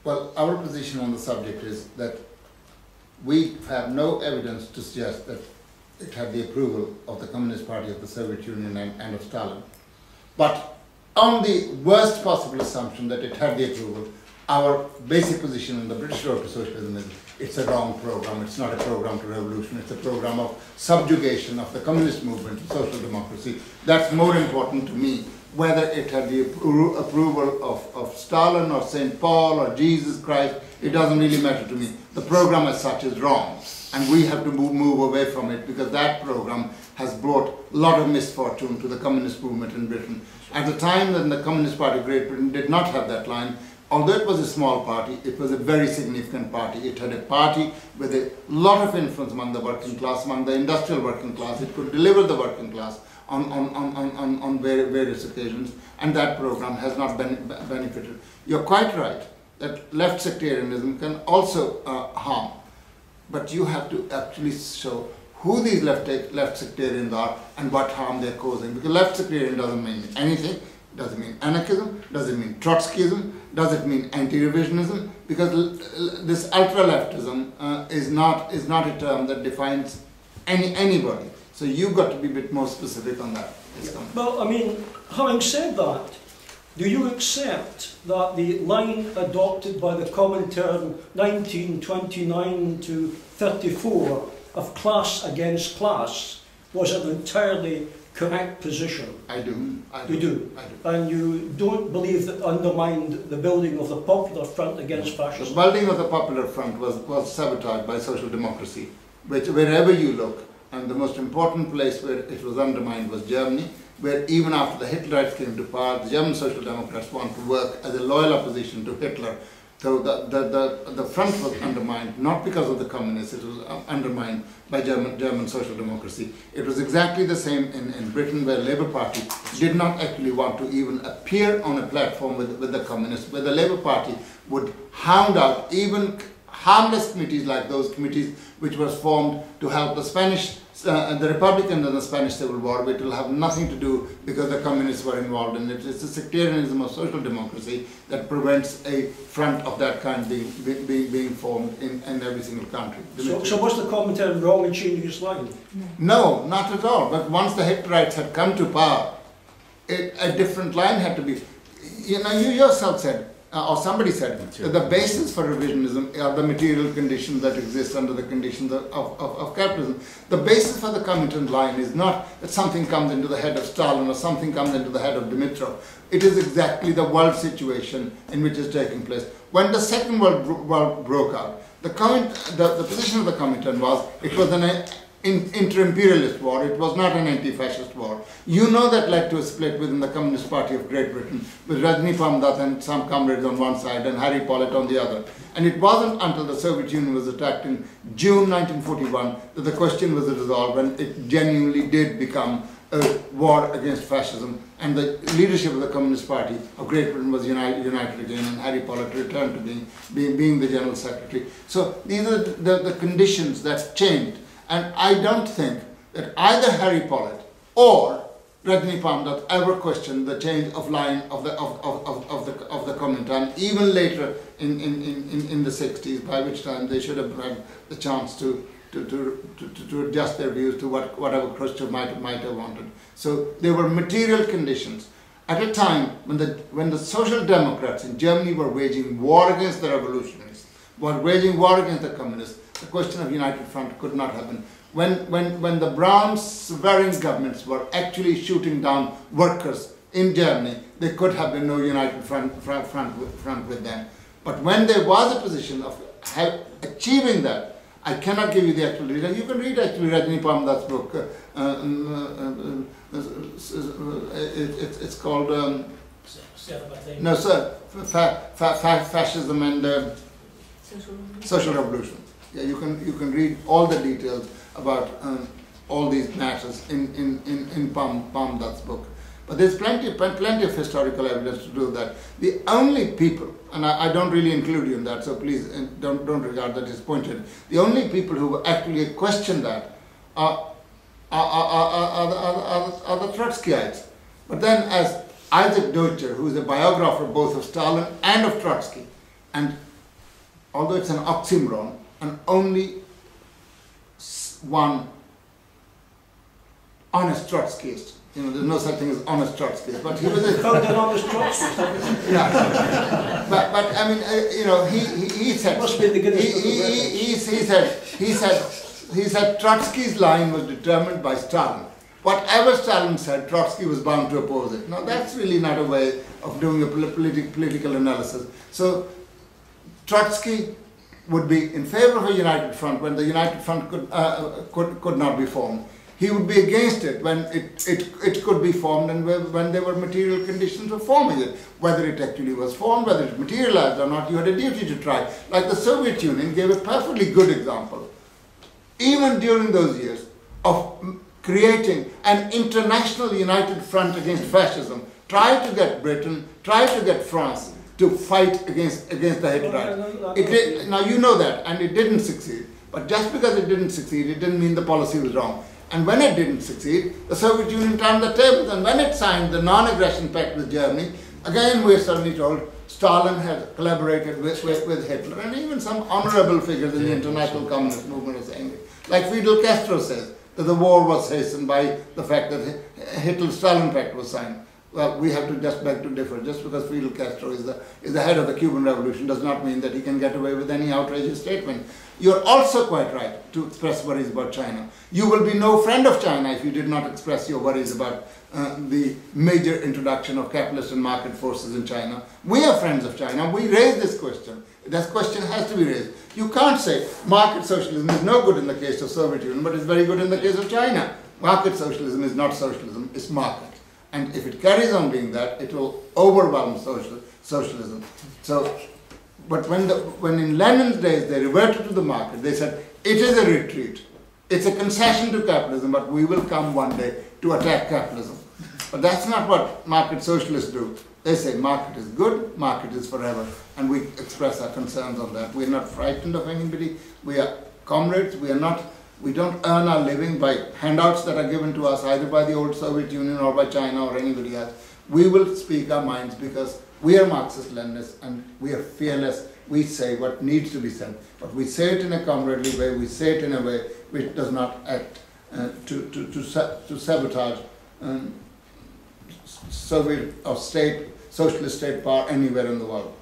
Well, our position on the subject is that we have no evidence to suggest that it had the approval of the Communist Party of the Soviet Union and of Stalin. But on the worst possible assumption that it had the approval, our basic position on the British road to socialism is it's a wrong program. It's not a program to revolution. It's a program of subjugation of the communist movement to social democracy. That's more important to me. Whether it had the approval of Stalin or St. Paul or Jesus Christ, it doesn't really matter to me. The program as such is wrong, and we have to move away from it, because that program has brought a lot of misfortune to the communist movement in Britain. At the time when the Communist Party of Great Britain did not have that line, although it was a small party, it was a very significant party. It had a party with a lot of influence among the working class, among the industrial working class. It could deliver the working class on various occasions, and that program has not benefited. You're quite right that left sectarianism can also harm, but you have to actually show who these left sectarians are and what harm they're causing. Because left sectarian doesn't mean anything. Does it mean anarchism? Does it mean Trotskyism? Does it mean anti-revisionism? Because this ultra-leftism is not a term that defines anybody. So you've got to be a bit more specific on that. Well, I mean, having said that, do you accept that the line adopted by the Comintern 1929 to 34 of class against class was an entirely correct position? I do. You do? I do. And you don't believe that undermined the building of the Popular Front against fascism? The building of the Popular Front was sabotaged by social democracy, which wherever you look, and the most important place where it was undermined was Germany, where even after the Hitlerites came to power, the German Social Democrats wanted to work as a loyal opposition to Hitler. So the front was undermined, not because of the communists, it was undermined by German social democracy. It was exactly the same in Britain, where Labour Party did not actually want to even appear on a platform with the communists, where the Labour Party would hound out even harmless committees like those committees which was formed to help the Spanish, the Republicans in the Spanish Civil War, which will have nothing to do because the communists were involved in it. It's the sectarianism of social democracy that prevents a front of that kind being formed in every single country. So was the Comintern wrong in changing its line? No, not at all. But once the Hitlerites had come to power, a different line had to be. You know, you yourself said, or somebody said, that the basis for revisionism are the material conditions that exist under the conditions of capitalism. The basis for the Comintern line is not that something comes into the head of Stalin or something comes into the head of Dimitrov. It is exactly the world situation in which is taking place. When the Second World War broke out, the position of the Comintern was it was an inter-imperialist war. It was not an anti-fascist war. You know that led to a split within the Communist Party of Great Britain, with Rajni Pamdat and some comrades on one side and Harry Pollitt on the other. And it wasn't until the Soviet Union was attacked in June 1941 that the question was resolved, when it genuinely did become a war against fascism, and the leadership of the Communist Party of Great Britain was united again, and Harry Pollitt returned to being the General Secretary. So these are the conditions that changed. And I don't think that either Harry Pollitt or Rajni Pamdat ever questioned the change of line of the Comintern, even later in the 60s, by which time they should have had the chance to adjust their views to whatever Khrushchev might have wanted. So there were material conditions at a time when the Social Democrats in Germany were waging war against the revolutionaries, were waging war against the communists. The question of united front could not happen. When the Brown sovereign governments were actually shooting down workers in Germany, there could have been no united front with them. But when there was a position of achieving that, I cannot give you the actual details. You can read actually Rajni Pamdat's book. It's called Fascism and Social Revolution. Yeah, you can read all the details about all these matters in Pamdat's book. But there's plenty of historical evidence to do that. The only people, and I don't really include you in that, so please don't regard that as pointed. The only people who actually question that are the Trotskyites. But then, as Isaac Deutscher, who is a biographer both of Stalin and of Trotsky, and although it's an oxymoron, and only one honest Trotskyist. You know, there's no such thing as honest Trotskyist, but he was a... Found an honest Trotskyist. Yeah. But I mean, you know, he said... Must be the Guinness he said Trotsky's line was determined by Stalin. Whatever Stalin said, Trotsky was bound to oppose it. Now, that's really not a way of doing a political analysis. So, Trotsky would be in favor of a united front when the united front could not be formed. He would be against it when it could be formed and when there were material conditions for forming it. Whether it actually was formed, whether it materialized or not, you had a duty to try. Like the Soviet Union gave a perfectly good example, even during those years, of creating an international united front against fascism. Try to get Britain, try to get France to fight against the Hitler. Now you know that, and it didn't succeed. But just because it didn't succeed, it didn't mean the policy was wrong. And when it didn't succeed, the Soviet Union turned the tables. And when it signed the non-aggression pact with Germany, again we're suddenly told Stalin had collaborated with Hitler, and even some honorable figures in the international communist movement are saying it. Like Fidel Castro says, that the war was hastened by the fact that Hitler-Stalin pact was signed. Well, we have to just beg to differ. Just because Fidel Castro is the head of the Cuban Revolution does not mean that he can get away with any outrageous statement. You're also quite right to express worries about China. You will be no friend of China if you did not express your worries about the major introduction of capitalist and market forces in China. We are friends of China. We raise this question. This question has to be raised. You can't say market socialism is no good in the case of Soviet Union, but it's very good in the case of China. Market socialism is not socialism, it's market. And if it carries on being that, it will overwhelm socialism. So, but when in Lenin's days they reverted to the market, they said, it is a retreat. It's a concession to capitalism, but we will come one day to attack capitalism. But that's not what market socialists do. They say market is good, market is forever. And we express our concerns on that. We're not frightened of anybody. We are comrades. We don't earn our living by handouts that are given to us either by the old Soviet Union or by China or anybody else. We will speak our minds because we are Marxist-Leninists and we are fearless. We say what needs to be said. But we say it in a comradely way. We say it in a way which does not act to sabotage Soviet or socialist state power anywhere in the world.